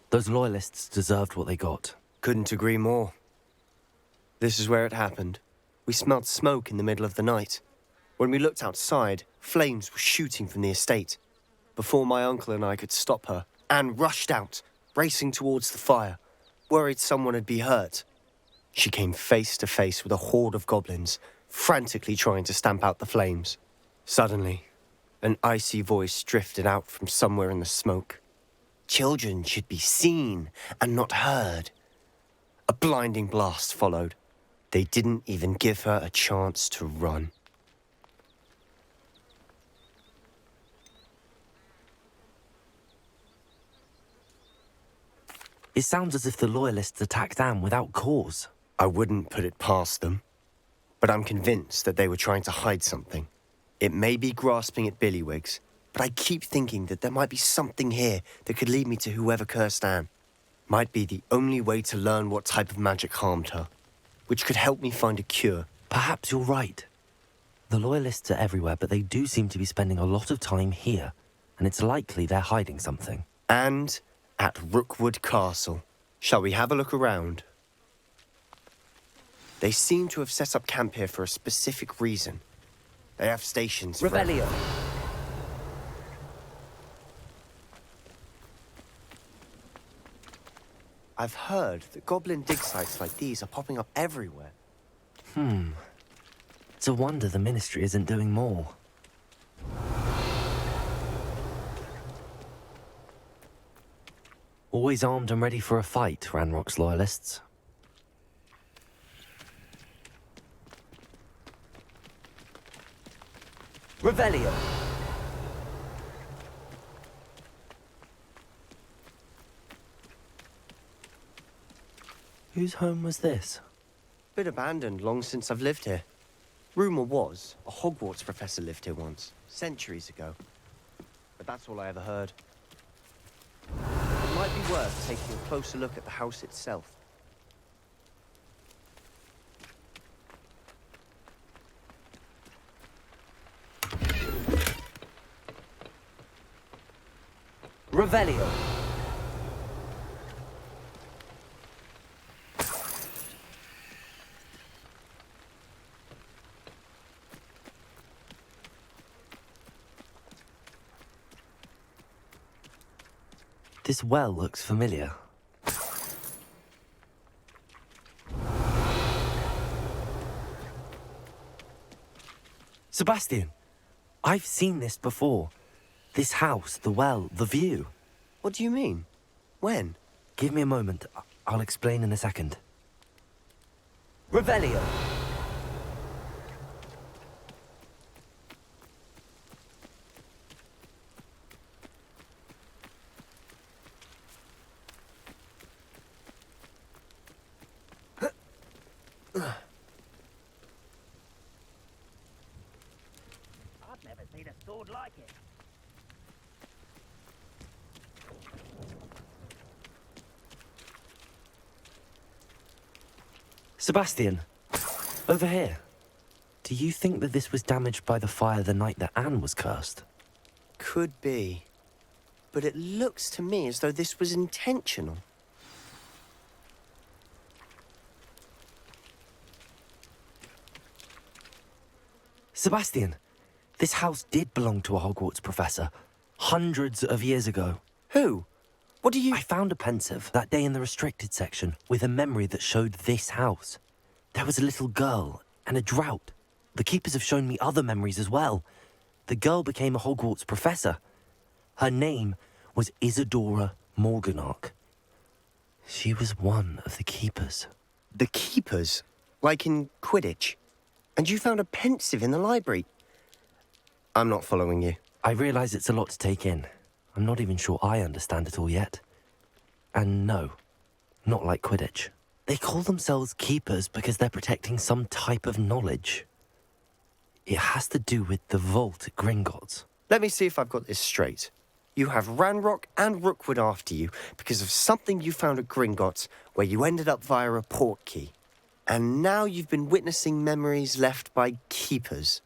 Those loyalists deserved what they got. Couldn't agree more. This is where it happened. We smelled smoke in the middle of the night. When we looked outside, flames were shooting from the estate. Before my uncle and I could stop her, Anne rushed out, racing towards the fire, worried someone had been hurt. She came face to face with a horde of goblins, frantically trying to stamp out the flames. Suddenly, an icy voice drifted out from somewhere in the smoke. Children should be seen and not heard. A blinding blast followed. They didn't even give her a chance to run. It sounds as if the Loyalists attacked Anne without cause. I wouldn't put it past them, but I'm convinced that they were trying to hide something. It may be grasping at Billywigs, but I keep thinking that there might be something here that could lead me to whoever cursed Anne. Might be the only way to learn what type of magic harmed her, which could help me find a cure. Perhaps you're right. The Loyalists are everywhere, but they do seem to be spending a lot of time here, and it's likely they're hiding something. And at Rookwood Castle. Shall we have a look around? They seem to have set up camp here for a specific reason. They have stations for... Revelio. I've heard that goblin dig sites like these are popping up everywhere. It's a wonder the Ministry isn't doing more. Always armed and ready for a fight, Ranrock's Loyalists. Revelio. Whose home was this? Been abandoned long since I've lived here. Rumour was a Hogwarts professor lived here once, centuries ago. But that's all I ever heard. It might be worth taking a closer look at the house itself. Revelio. This well looks familiar. Sebastian, I've seen this before. This house, the well, the view. What do you mean? When? Give me a moment. I'll explain in a second. Revelio. I've never seen a sword like it. Sebastian, over here. Do you think that this was damaged by the fire the night that Anne was cursed? Could be. But it looks to me as though this was intentional. Sebastian, this house did belong to a Hogwarts professor, hundreds of years ago. Who? What do you... I found a pensive that day in the restricted section with a memory that showed this house. There was a little girl and a drought. The keepers have shown me other memories as well. The girl became a Hogwarts professor. Her name was Isadora Morganach. She was one of the keepers. The keepers? Like in Quidditch? And you found a pensive in the library? I'm not following you. I realise it's a lot to take in. I'm not even sure I understand it all yet. And no, not like Quidditch. They call themselves keepers because they're protecting some type of knowledge. It has to do with the vault at Gringotts. Let me see if I've got this straight. You have Ranrock and Rookwood after you because of something you found at Gringotts where you ended up via a portkey. And now you've been witnessing memories left by keepers.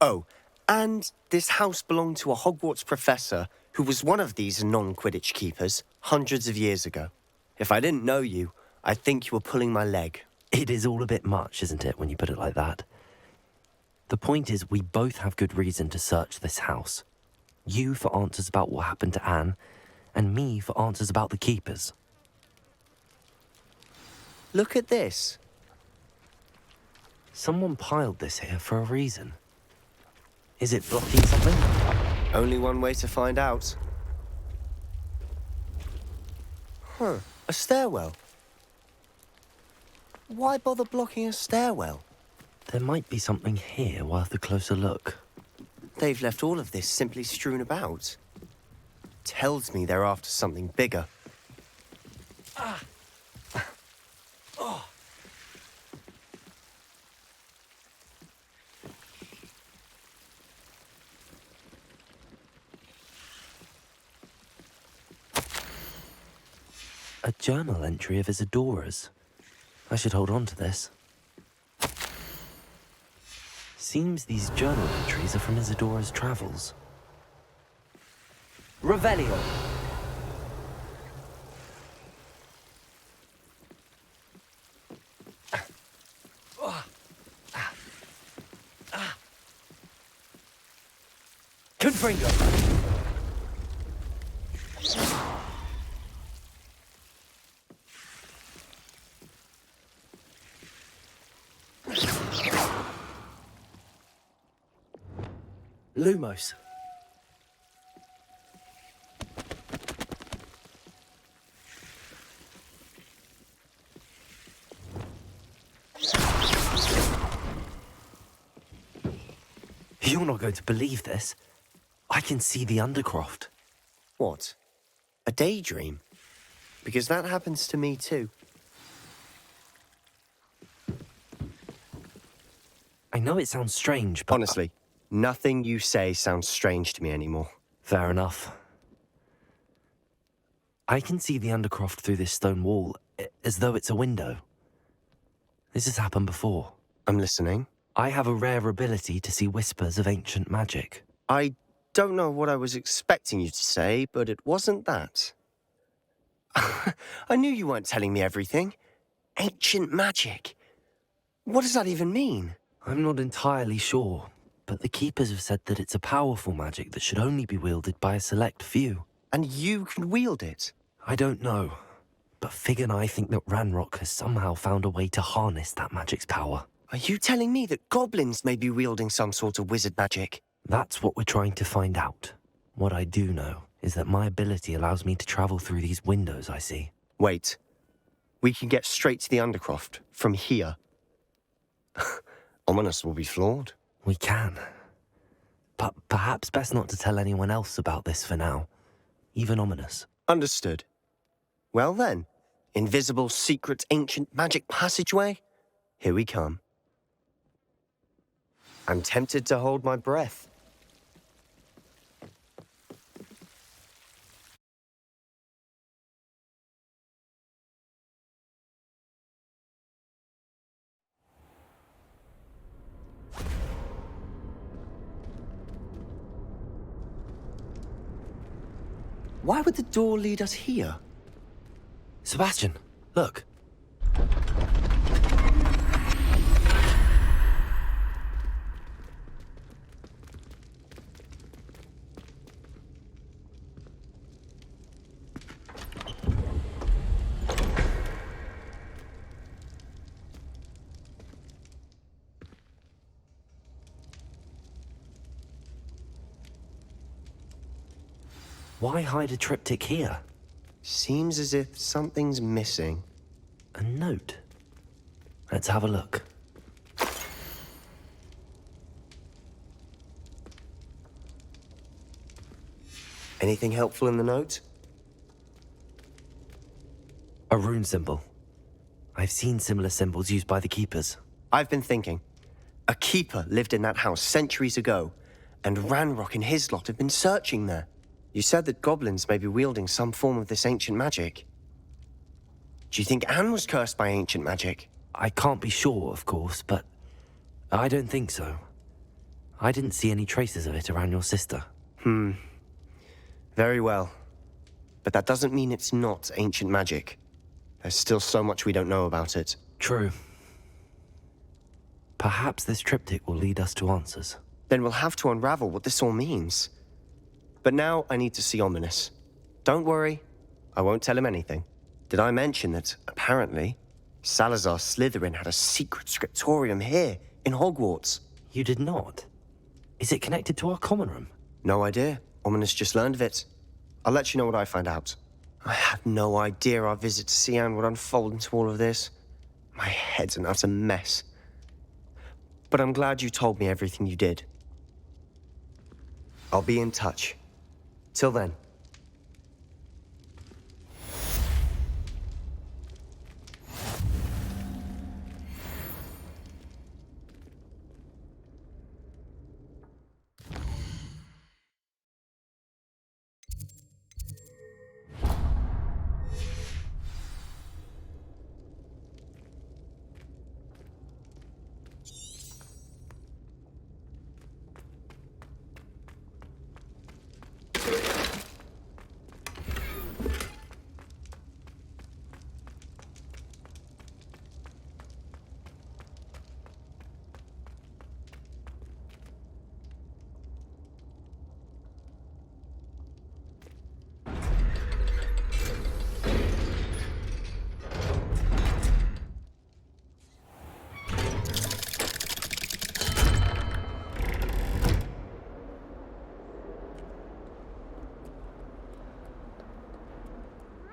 Oh, And this house belonged to a Hogwarts professor who was one of these non-Quidditch keepers hundreds of years ago. If I didn't know you, I'd think you were pulling my leg. It is all a bit much, isn't it, when you put it like that? The point is, we both have good reason to search this house. You for answers about what happened to Anne, and me for answers about the keepers. Look at this. Someone piled this here for a reason. Is it blocking something? Only one way to find out. Huh, a stairwell. Why bother blocking a stairwell? There might be something here worth a closer look. They've left all of this simply strewn about. Tells me they're after something bigger. A journal entry of Isadora's. I should hold on to this. Seems these journal entries are from Isadora's travels. Revelio. Confringo. Lumos. You're not going to believe this. I can see the Undercroft. What? A daydream? Because that happens to me too. I know it sounds strange, but... Honestly, nothing you say sounds strange to me anymore. Fair enough. I can see the Undercroft through this stone wall, as though it's a window. This has happened before. I'm listening. I have a rare ability to see whispers of ancient magic. I don't know what I was expecting you to say, but it wasn't that. I knew you weren't telling me everything. Ancient magic. What does that even mean? I'm not entirely sure, but the Keepers have said that it's a powerful magic that should only be wielded by a select few. And you can wield it? I don't know, but Fig and I think that Ranrock has somehow found a way to harness that magic's power. Are you telling me that goblins may be wielding some sort of wizard magic? That's what we're trying to find out. What I do know is that my ability allows me to travel through these windows I see. Wait. We can get straight to the Undercroft from here. Ominous will be flawed. We can. But perhaps best not to tell anyone else about this for now. Even Ominous. Understood. Well then, invisible, secret, ancient magic passageway? Here we come. I'm tempted to hold my breath. Why would the door lead us here? Sebastian, look. Why hide a triptych here? Seems as if something's missing. A note. Let's have a look. Anything helpful in the note? A rune symbol. I've seen similar symbols used by the Keepers. I've been thinking. A keeper lived in that house centuries ago, and Ranrock and his lot have been searching there. You said that goblins may be wielding some form of this ancient magic. Do you think Anne was cursed by ancient magic? I can't be sure, of course, but I don't think so. I didn't see any traces of it around your sister. Very well. But that doesn't mean it's not ancient magic. There's still so much we don't know about it. True. Perhaps this triptych will lead us to answers. Then we'll have to unravel what this all means. But now I need to see Ominous. Don't worry, I won't tell him anything. Did I mention that, apparently, Salazar Slytherin had a secret scriptorium here, in Hogwarts? You did not? Is it connected to our common room? No idea. Ominous just learned of it. I'll let you know what I find out. I had no idea our visit to Cian would unfold into all of this. My head's an utter mess. But I'm glad you told me everything you did. I'll be in touch. Till then.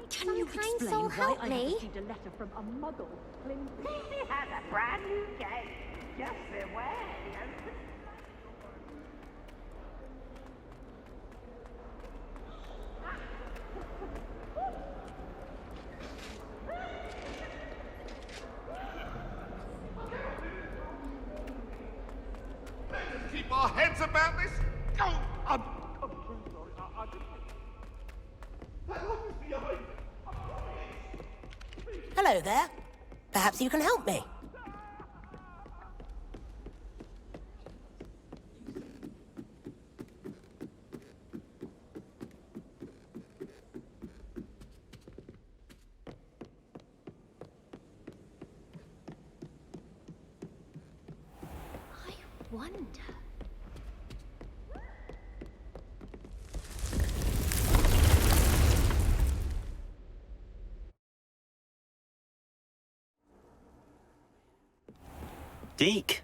Can you explain why I have received a letter from a muggle? He has a brand new game. Just beware. Let's keep our heads about this. Oh, I'm so sorry. I didn't think. That was behind me. Hello there. Perhaps you can help me. I wonder. Deke!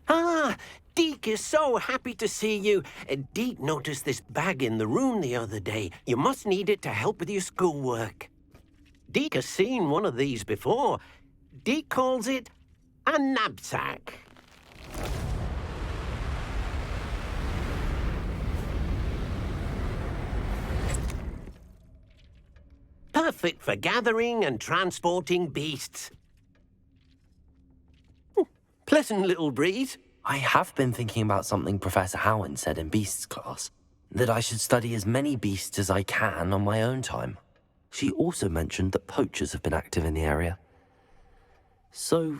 Ah, Deke is so happy to see you. Deke noticed this bag in the room the other day. You must need it to help with your schoolwork. Deke has seen one of these before. Deke calls it a knapsack. Perfect for gathering and transporting beasts. Pleasant little breeze. I have been thinking about something Professor Howard said in Beasts class, that I should study as many beasts as I can on my own time. She also mentioned that poachers have been active in the area. So,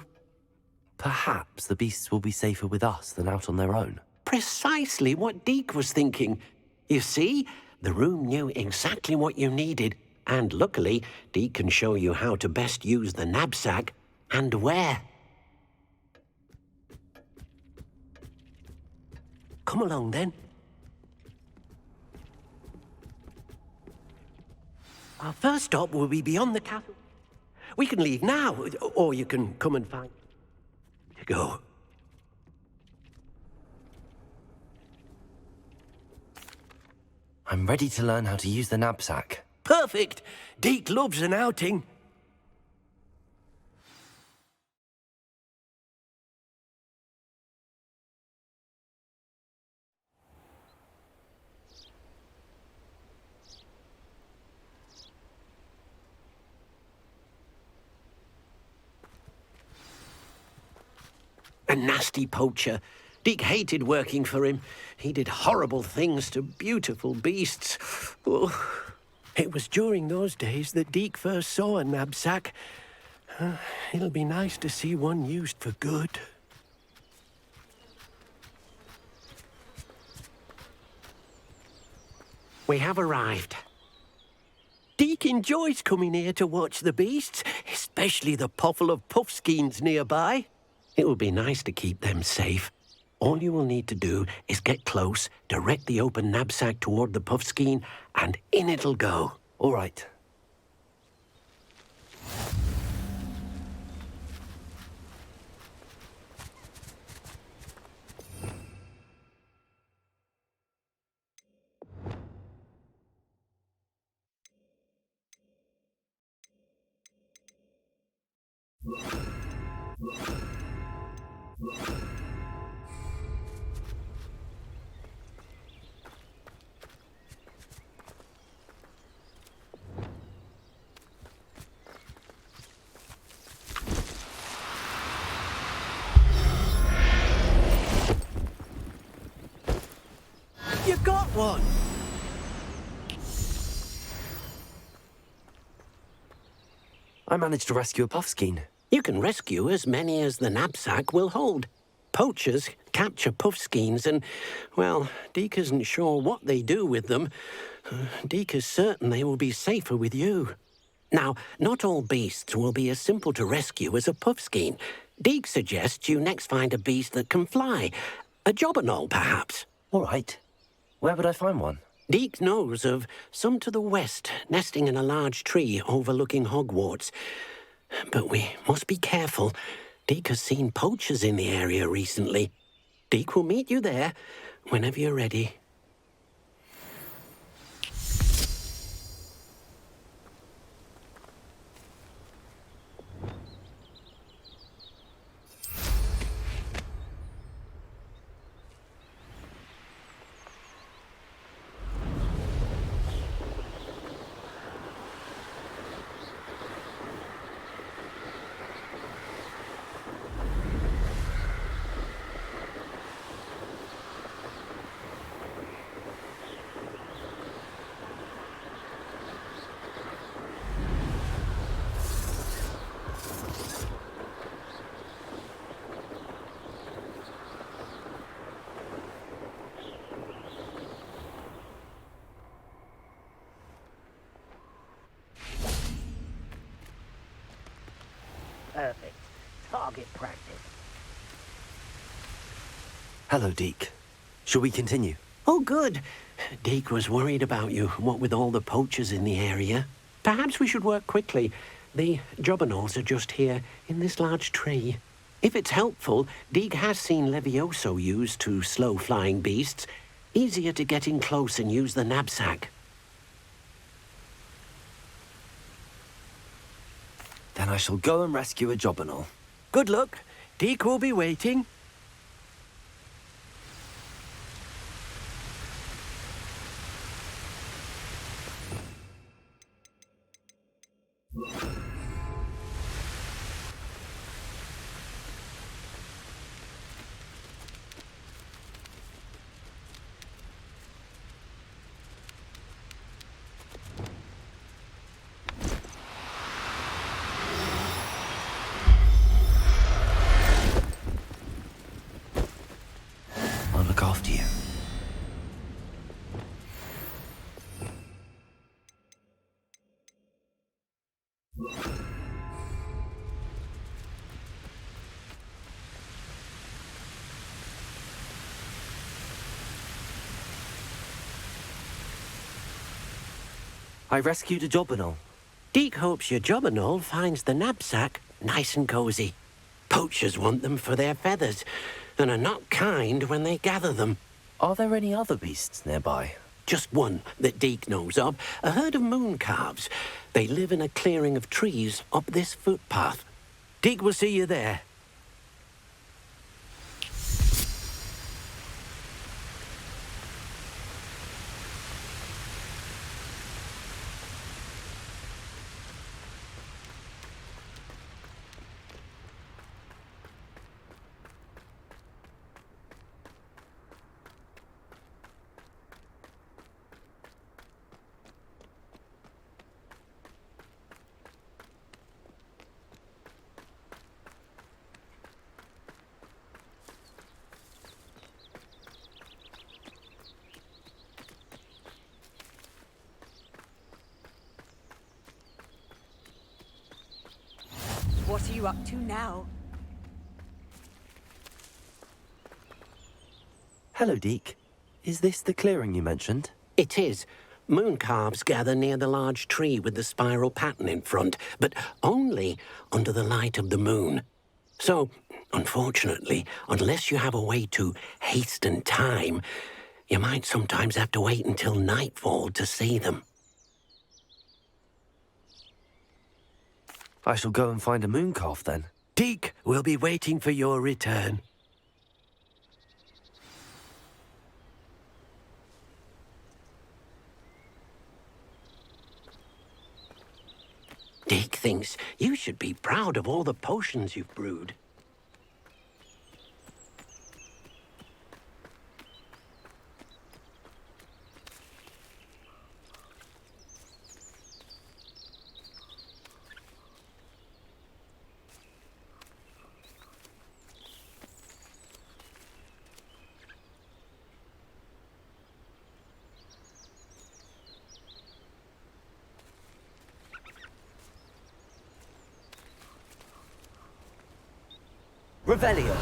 perhaps the beasts will be safer with us than out on their own. Precisely what Deke was thinking. You see, the room knew exactly what you needed, and luckily, Deke can show you how to best use the knapsack and where. Come along, then. Our first stop will be beyond the castle. We can leave now, or you can come and find... Go. I'm ready to learn how to use the knapsack. Perfect! Deke loves an outing. A nasty poacher. Deke hated working for him. He did horrible things to beautiful beasts. Oh, it was during those days that Deke first saw a knapsack. It'll be nice to see one used for good. we have arrived. Deke enjoys coming here to watch the beasts, especially the puffle of puffskeins nearby. It would be nice to keep them safe. All you will need to do is get close, direct the open knapsack toward the puffskein, and in it'll go. All right. You got one! I managed to rescue a puffskein. You can rescue as many as the knapsack will hold. Poachers capture puffskeins and, well, Deke isn't sure what they do with them. Deke is certain they will be safer with you. Now, not all beasts will be as simple to rescue as a puffskein. Deke suggests you next find a beast that can fly. A jobberknoll, perhaps. All right. Where would I find one? Deke knows of some to the west, nesting in a large tree overlooking Hogwarts. But we must be careful. Deke has seen poachers in the area recently. Deke will meet you there whenever you're ready. Perfect. Target practice. Hello, Deke. Shall we continue? Oh, good. Deke was worried about you, what with all the poachers in the area. Perhaps we should work quickly. The jobberknolls are just here, in this large tree. If it's helpful, Deke has seen Levioso used to slow flying beasts. Easier to get in close and use the knapsack. Then I shall go and rescue a jobberknoll. Good luck. Deke will be waiting. I'll look after you. I rescued a jobberknoll. Deke hopes your jobberknoll finds the knapsack nice and cozy. Poachers want them for their feathers and are not kind when they gather them. Are there any other beasts nearby? Just one that Deke knows of, a herd of moon calves. They live in a clearing of trees up this footpath. Deke will see you there. What are you up to now? Hello, Deke. Is this the clearing you mentioned? It is. Moon calves gather near the large tree with the spiral pattern in front, but only under the light of the moon. So, unfortunately, unless you have a way to hasten time, you might sometimes have to wait until nightfall to see them. I shall go and find a moon calf then. Deke will be waiting for your return. Deke thinks you should be proud of all the potions you've brewed. Revelio!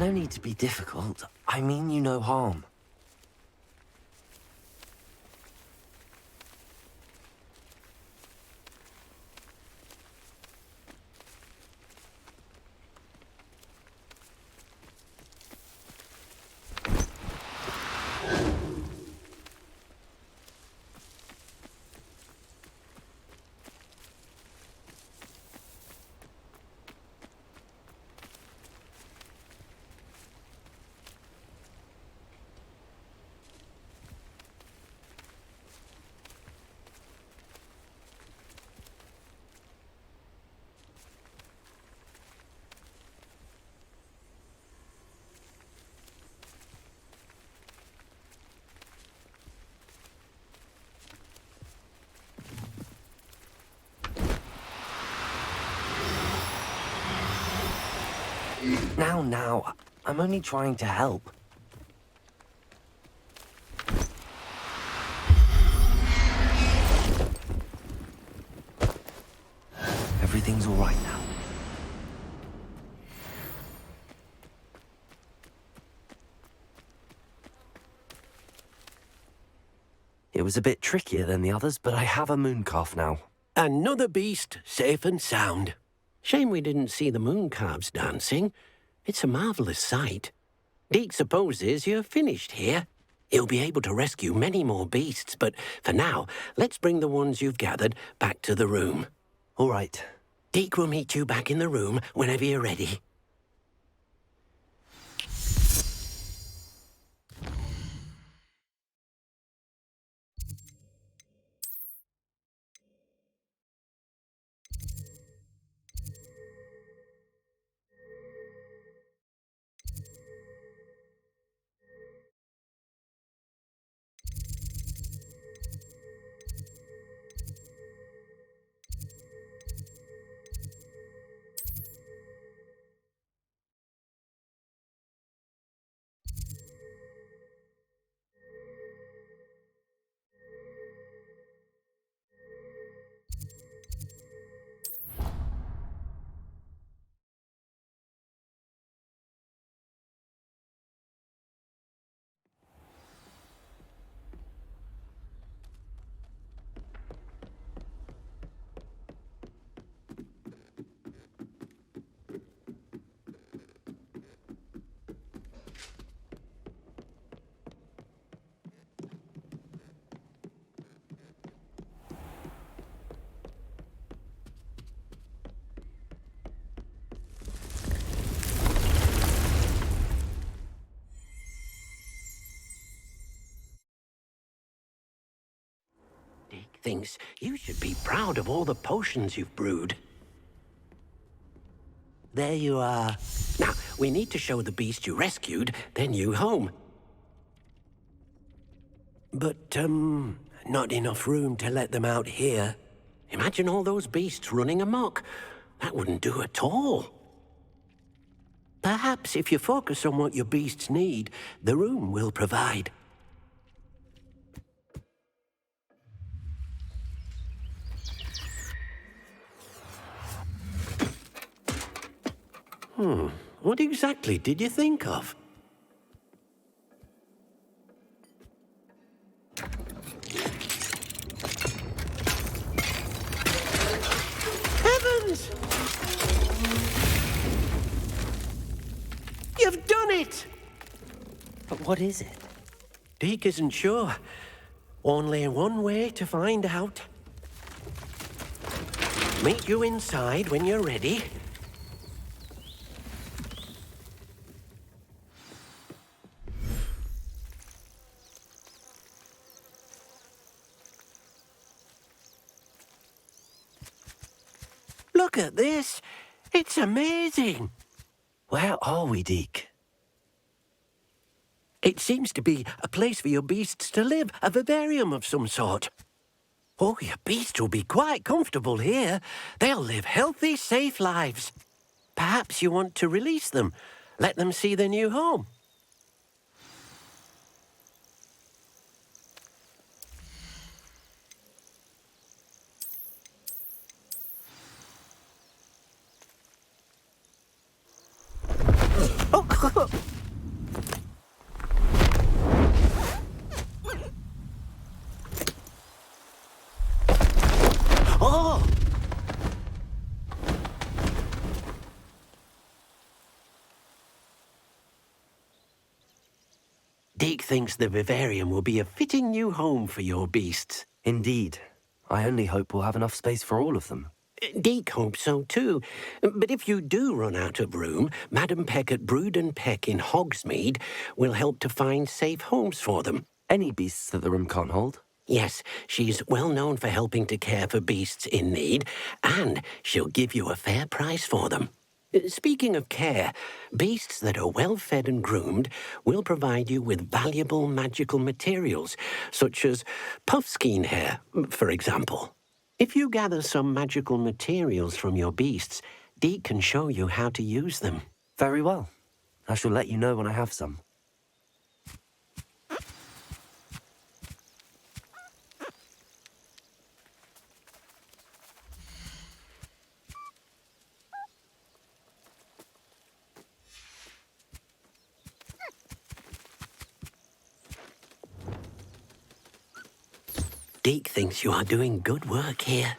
No need to be difficult. I mean you no harm. Now, I'm only trying to help. Everything's all right now. It was a bit trickier than the others, but I have a moon calf now. Another beast, safe and sound. Shame we didn't see the moon calves dancing. It's a marvelous sight. Deke supposes you're finished here. He'll be able to rescue many more beasts, but for now, let's bring the ones you've gathered back to the room. All right. Deke will meet you back in the room whenever you're ready. thinks you should be proud of all the potions you've brewed. There you are. Now, we need to show the beast you rescued their new home. But, not enough room to let them out here. Imagine all those beasts running amok. That wouldn't do at all. Perhaps if you focus on what your beasts need, the room will provide. What exactly did you think of? Heavens! You've done it! But what is it? Deke isn't sure. Only one way to find out. Meet you inside when you're ready. Look at this. It's amazing. Where are we, Deke? It seems to be a place for your beasts to live, a vivarium of some sort. Oh, your beasts will be quite comfortable here. They'll live healthy, safe lives. Perhaps you want to release them, let them see their new home. Oh! Deke thinks the vivarium will be a fitting new home for your beasts. Indeed. I only hope we'll have enough space for all of them. Deke hopes so too. But if you do run out of room, Madam Peck at Brood and Peck in Hogsmeade will help to find safe homes for them. Any beasts that the room can't hold? Yes, she's well known for helping to care for beasts in need, and she'll give you a fair price for them. Speaking of care, beasts that are well fed and groomed will provide you with valuable magical materials, such as puffskein hair, for example. If you gather some magical materials from your beasts, Deke can show you how to use them. Very well. I shall let you know when I have some. Deke thinks you are doing good work here.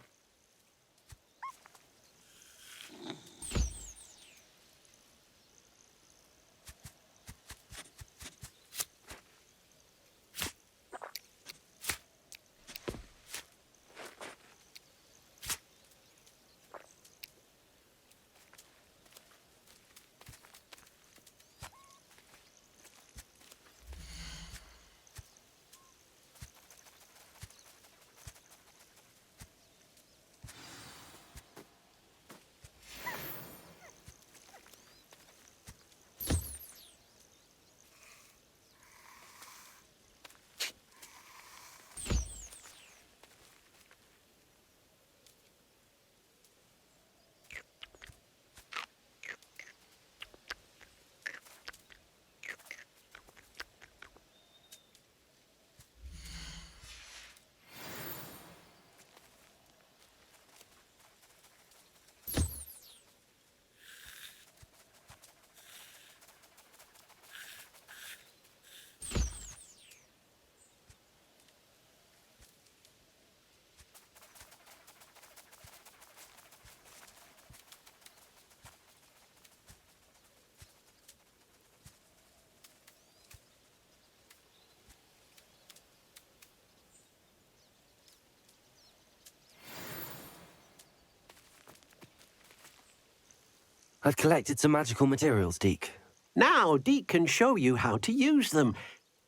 I've collected some magical materials, Deke. Now Deke can show you how to use them.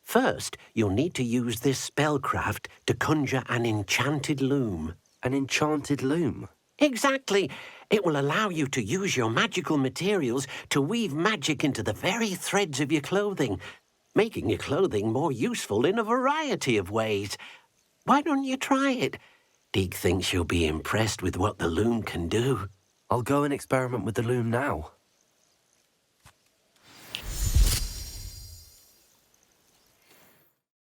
First, you'll need to use this spellcraft to conjure an enchanted loom. An enchanted loom? Exactly. It will allow you to use your magical materials to weave magic into the very threads of your clothing, making your clothing more useful in a variety of ways. Why don't you try it? Deek thinks you'll be impressed with what the loom can do. I'll go and experiment with the loom now.